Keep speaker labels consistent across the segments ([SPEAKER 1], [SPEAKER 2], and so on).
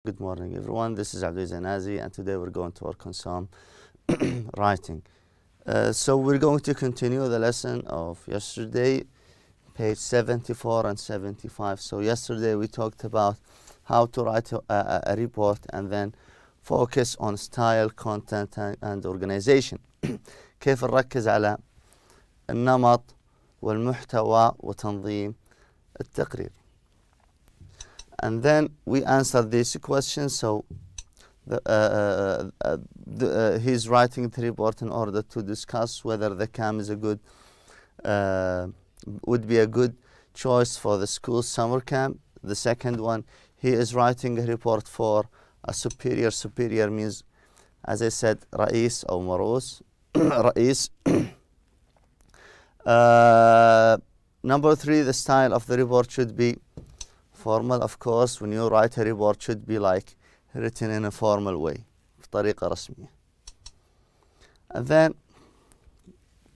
[SPEAKER 1] Good morning, everyone. This is Abdul Zanazi, and today we're going to work on some writing. So we're going to continue the lesson of yesterday, page 74 and 75. So yesterday we talked about how to write a report and then focus on style, content, and organization. كيف نركز على النمط والمحتوى وتنظيم التقرير. And then we answered these questions. So he's writing the report in order to discuss whether the CAM is a good, would be a good choice for the school summer camp. The second one, he is writing a report for a superior. Superior means, as I said, رئيس أو مروس. رئيس. Number 3, the style of the report should be formal. Of course, when you write a report, should be like written in a formal way, بطريقة رسمية. And then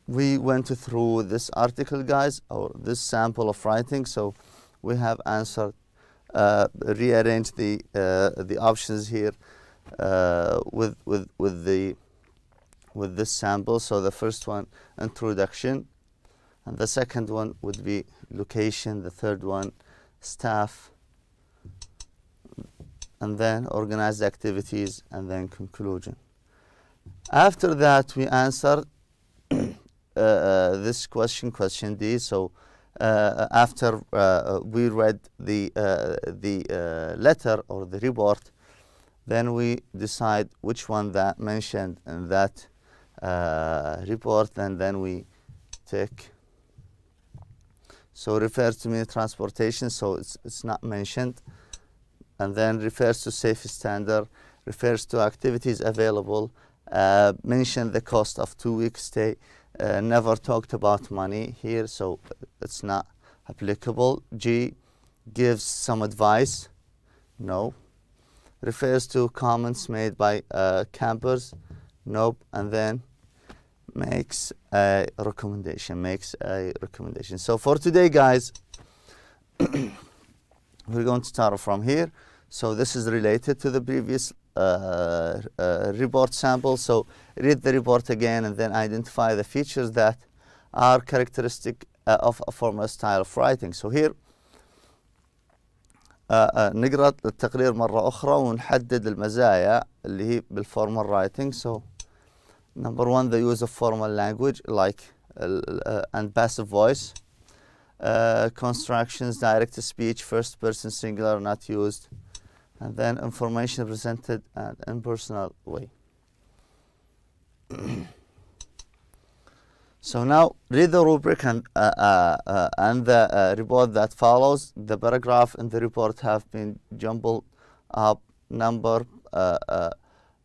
[SPEAKER 1] we went through this article, guys, or this sample of writing. So we have answered, rearranged the options here with this sample. So the first one, introduction, and the second one would be location. The third one, staff, and then organized activities, and then conclusion. After that, we answered this question D. So after we read the letter or the report, then we decide which one that mentioned in that report, and then we take. So refers to mean transportation, so it's not mentioned. And then refers to safe standard, refers to activities available, mention the cost of 2-week stay, never talked about money here, so it's not applicable. G, gives some advice, no. Refers to comments made by campers, nope. And then makes a recommendation, So for today, guys, we're going to start from here. So this is related to the previous report sample. So read the report again and then identify the features that are characteristic of a formal style of writing. So here نقرأ التقرير مرة أخرى ونحدد المزايا اللي هي بالformal writing. So number 1, the use of formal language like and passive voice. Constructions, direct speech, first person singular not used, and then information presented in an impersonal way. So now read the rubric and the report that follows. The paragraph in the report have been jumbled up. Number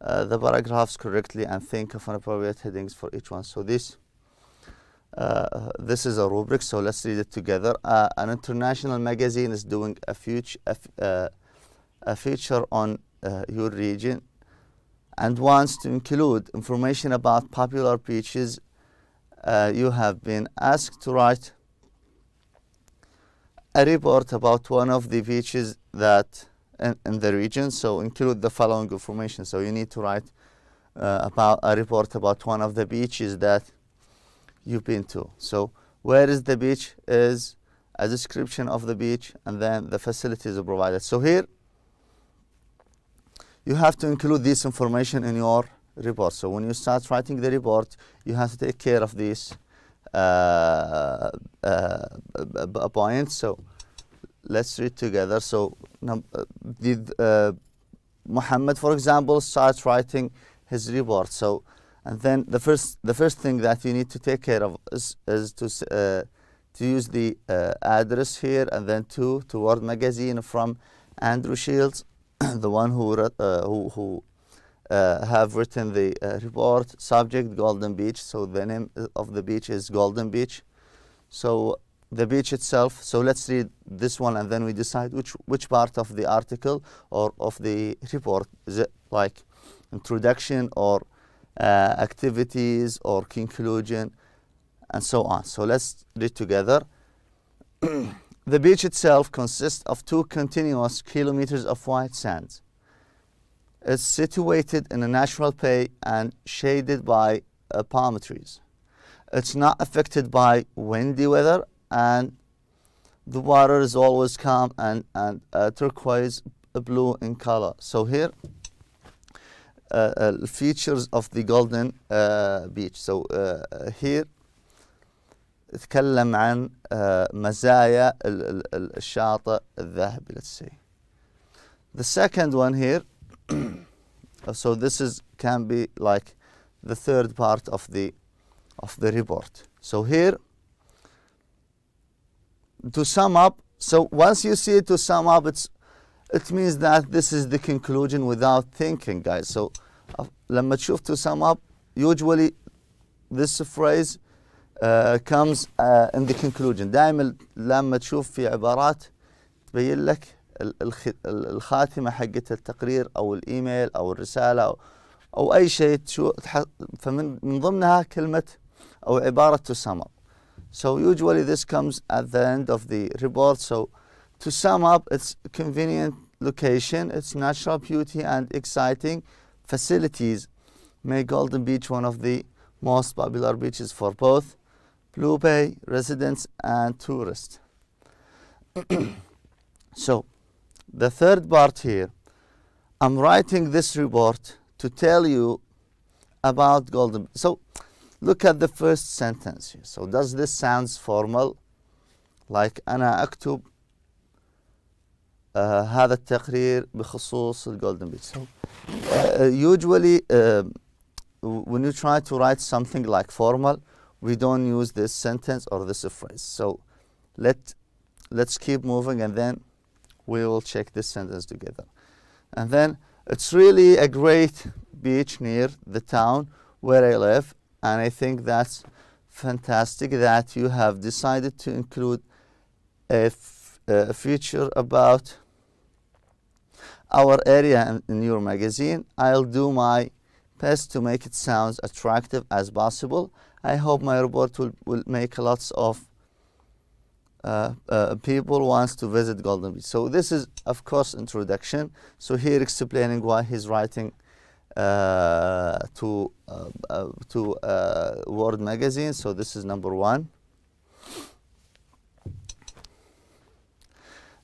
[SPEAKER 1] the paragraphs correctly and think of an appropriate headings for each one. So this is a rubric, so let's read it together. An international magazine is doing a feature on your region and wants to include information about popular beaches. You have been asked to write a report about one of the beaches that in the region, so include the following information. So you need to write about a report about one of the beaches that you've been to. So where is the beach is a description of the beach, and then the facilities are provided. So here you have to include this information in your report. So when you start writing the report, you have to take care of these points. So let's read together. So Muhammad, for example, starts writing his report. So and then the first thing that you need to take care of is to use the address here, and then to Word Magazine from Andrew Shields, the one who have written the report. Subject, Golden Beach. So the name of the beach is Golden Beach. So the beach itself. So let's read this one, and then we decide which part of the article or of the report is it, like introduction or activities or conclusion, and so on. So let's read together. The beach itself consists of 2 continuous kilometers of white sand. It's situated in a natural bay and shaded by palm trees. It's not affected by windy weather, and the water is always calm and turquoise blue in color. So here features of the golden beach. So here اتكلم عن مزايا الشاطئ الذهبي, let's say. The second one here, so this is can be like the third part of the report. So here, to sum up, so once you see it, to sum up, it means that this is the conclusion without thinking, guys. So لما تشوف to sum up, usually this phrase comes in the conclusion. دائما لما تشوف في عبارات تبين لك الخاتمة حقت التقرير أو الإيميل أو الرسالة أو أي شيء فمن ضمنها كلمة أو عبارة to sum up. So usually this comes at the end of the report. So to sum up, it's convenient location, its natural beauty and exciting facilities make Golden Beach one of the most popular beaches for both Blue Bay residents and tourists. So the third part here, I'm writing this report to tell you about Golden Beach. So look at the first sentence here. So does this sounds formal? Like أنا أكتب هذا التقرير بخصوص الجولدن بيتش. So usually when you try to write something like formal, we don't use this sentence or this phrase. So let's keep moving, and then we will check this sentence together. And then it's really a great beach near the town where I live, and I think that's fantastic that you have decided to include a feature about our area in your magazine. I'll do my best to make it sound attractive as possible. I hope my report will make lots of people wants to visit Golden Beach. So this is, of course, introduction. So here explaining why he's writing to World Magazine. So this is number one.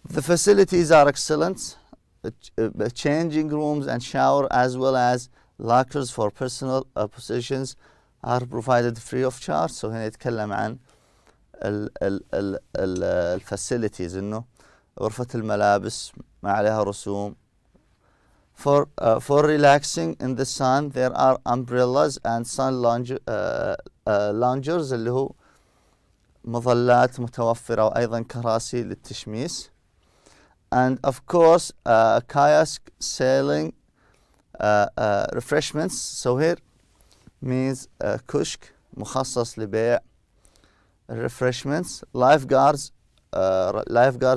[SPEAKER 1] The facilities are excellent. Changing rooms and shower as well as lockers for personal possessions are provided free of charge. So هنا يتكلم عن الفاسيلتيز انه غرفة الملابس ما عليها رسوم. For relaxing in the sun there are umbrellas and sun loungers اللي هو مظلات متوفرة وأيضا كراسي للتشميس. And of course kayak sailing refreshments. So here means كشك مخصص لبيع refreshments. lifeguards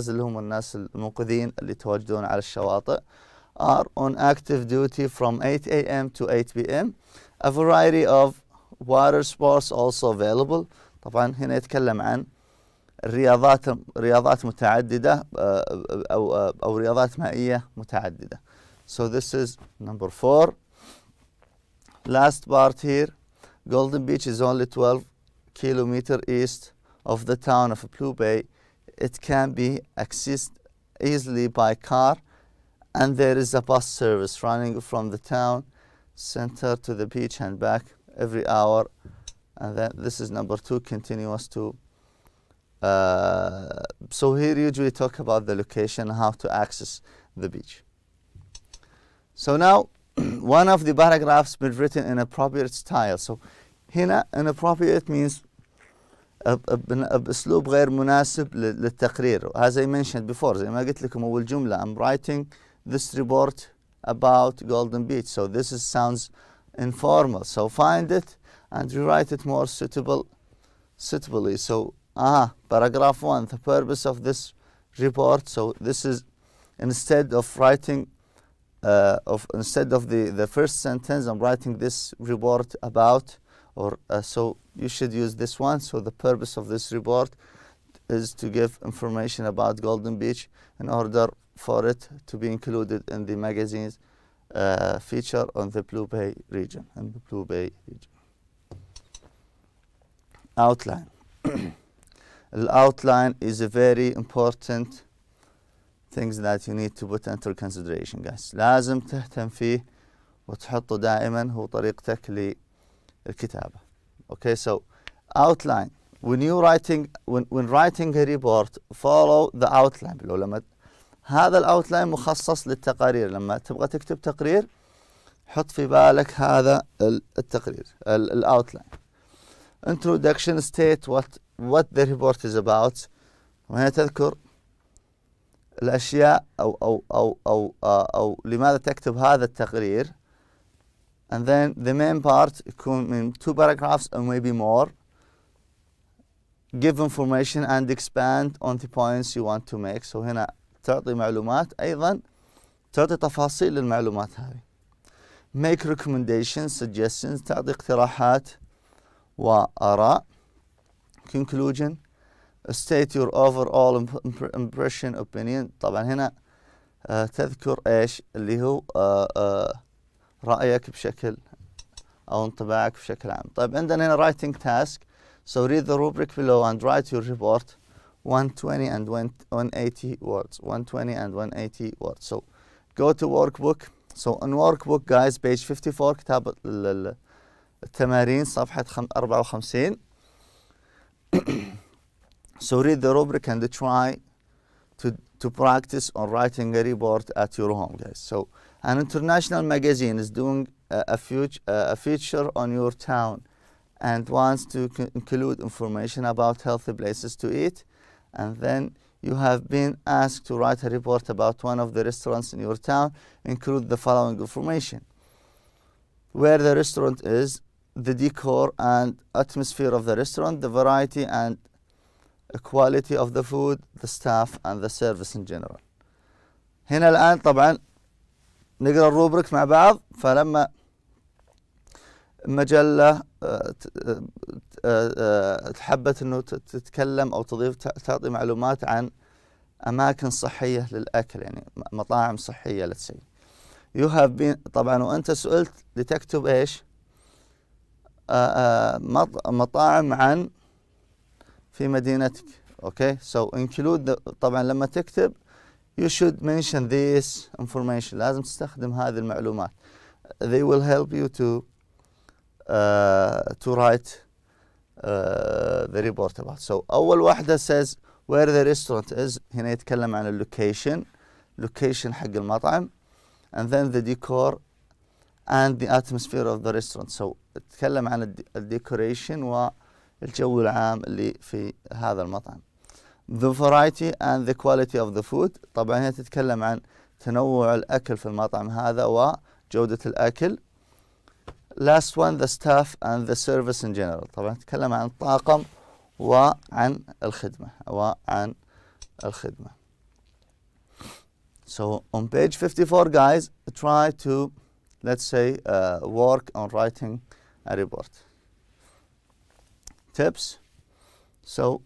[SPEAKER 1] اللي هم الناس المنقذين اللي يتواجدون على الشواطئ are on active duty from 8 a.m. to 8 p.m. A variety of water sports also available. طبعا هنا يتكلم عن رياضات متعددة أو رياضات مائية متعددة. So this is number 4. Last part here, Golden Beach is only 12 kilometers east of the town of Blue Bay. It can be accessed easily by car, and there is a bus service running from the town center to the beach and back every hour. And then this is number 2, continuous to. So here usually talk about the location, how to access the beach. So now one of the paragraphs been written in appropriate style. So هنا inappropriate means بأسلوب غير مناسب للتقرير. As I mentioned before, زي ما قلت لكم أول جملة, I'm writing this report about Golden Beach. So this sounds informal. So find it and rewrite it more suitably. So paragraph 1, the purpose of this report. So this is instead of writing instead of the first sentence, I'm writing this report about, or so you should use this one. So the purpose of this report is to give information about Golden Beach in order for it to be included in the magazine's feature on the Blue Bay region. In the Blue Bay region. Outline. Outline is a very important things that you need to put into consideration, guys. لازم تهتم فيه وتحطه دائما هو طريقتك للكتابة. Okay, so outline. When writing a report, follow the outline below. لما هذا الاوتلاين مخصص للتقارير. لما تبغى تكتب تقرير حط في بالك هذا التقرير الاوتلاين. Introduction, state what the report is about. وهنا تذكر الاشياء او لماذا تكتب هذا التقرير. And then the main part يكون من 2 paragraphs or maybe more. Give information and expand on the points you want to make. So هنا تعطي معلومات أيضا تعطي تفاصيل للمعلومات هذه. Make recommendations, suggestions. تعطي اقتراحات وآراء. Conclusion. State your overall impression, opinion. طبعا هنا تذكر ايش اللي هو رأيك بشكل أو انطباعك بشكل عام. طيب عندنا هنا writing task. So read the rubric below and write your report 120 and 180 words. 120 and 180 words. So go to workbook. So on workbook guys page 54 كتاب التمارين صفحة 54. So read the rubric and try to practice on writing a report at your home, guys. So an international magazine is doing a feature on your town and wants to include information about healthy places to eat. And then you have been asked to write a report about one of the restaurants in your town. Include the following information: where the restaurant is, the decor and atmosphere of the restaurant, the variety and quality of the food, the staff and the service in general. هنا الآن طبعا نقرأ الروبريك مع بعض. فلما مجلة تحبت انه تتكلم او تضيف تعطي معلومات عن اماكن صحية للاكل، يعني مطاعم صحية let's say. You have been طبعا وانت سئلت لتكتب ايش؟ مطاعم عن في مدينتك. اوكي so include طبعا لما تكتب you should mention this information. لازم تستخدم هذه المعلومات. They will help you to write the report about. So أول واحدة says where the restaurant is. هنا يتكلم عن location حق المطعم. And then the decor and the atmosphere of the restaurant. So يتكلم عن الديكوريشن والجو العام اللي في هذا المطعم. The variety and the quality of the food. طبعا هنا تتكلم عن تنوع الأكل في المطعم هذا وجودة الأكل. Last one the staff and the service in general. طبعا تتكلم عن الطاقم وعن الخدمة. So on page 54 guys try to let's say work on writing a report. Tips. So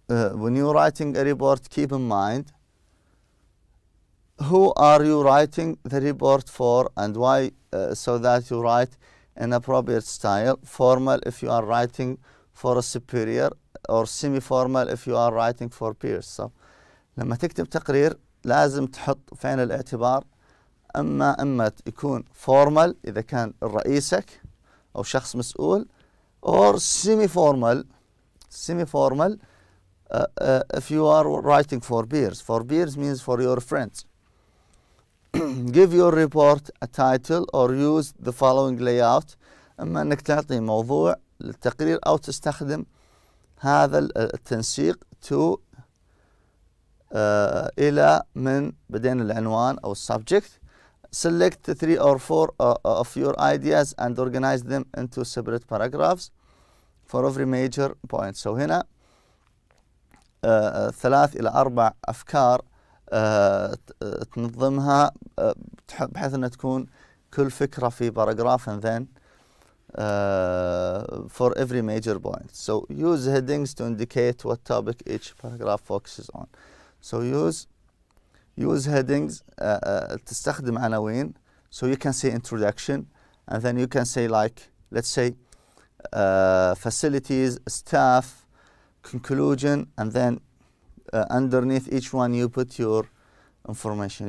[SPEAKER 1] when you're writing a report keep in mind who are you writing the report for and why, so that you write in appropriate style. Formal if you are writing for a superior or semi-formal if you are writing for peers. So لما تكتب تقرير لازم تحط في عين الاعتبار اما يكون formal اذا كان رئيسك او شخص مسؤول or semi-formal if you are writing for peers. For peers means for your friends. Give your report a title or use the following layout. اما انك تعطي موضوع للتقرير او تستخدم هذا التنسيق to الى من بعدين العنوان او subject. Select 3 or 4 of your ideas and organize them into separate paragraphs for every major point. So هنا 3 إلى 4 أفكار تنظمها بحيث أن تكون كل فكرة في باراجراف and then for every major point. So use headings to indicate what topic each paragraph focuses on. So use headings تستخدم عناوين So you can say introduction, and then you can say, like, let's say facilities, staff, conclusion, and then underneath each one you put your information.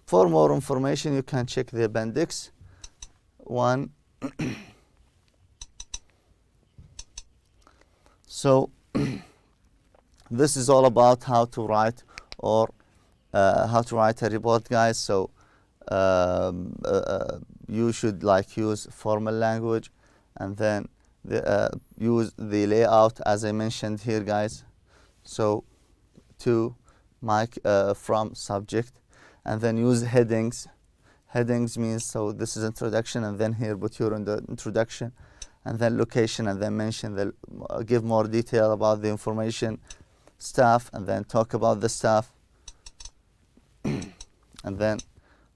[SPEAKER 1] For more information, you can check the appendix 1. So this is all about how to write a report, guys. So you should like use formal language, and then use the layout as I mentioned here, guys. So to from subject, and then use headings. Headings means, so this is introduction, and then here put your introduction, and then location, and then mention give more detail about the information. Staff, and then talk about the staff, and then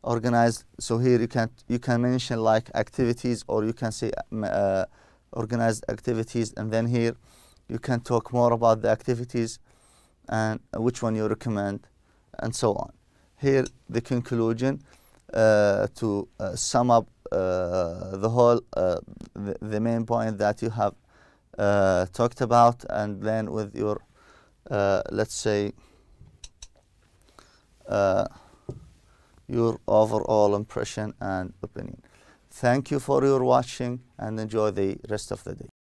[SPEAKER 1] organize. So here you can mention like activities, or you can say organized activities, and then here you can talk more about the activities and which one you recommend, and so on. Here the conclusion, to sum up the whole the main point that you have talked about, and then with your let's say your overall impression and opinion. Thank you for your watching, and enjoy the rest of the day.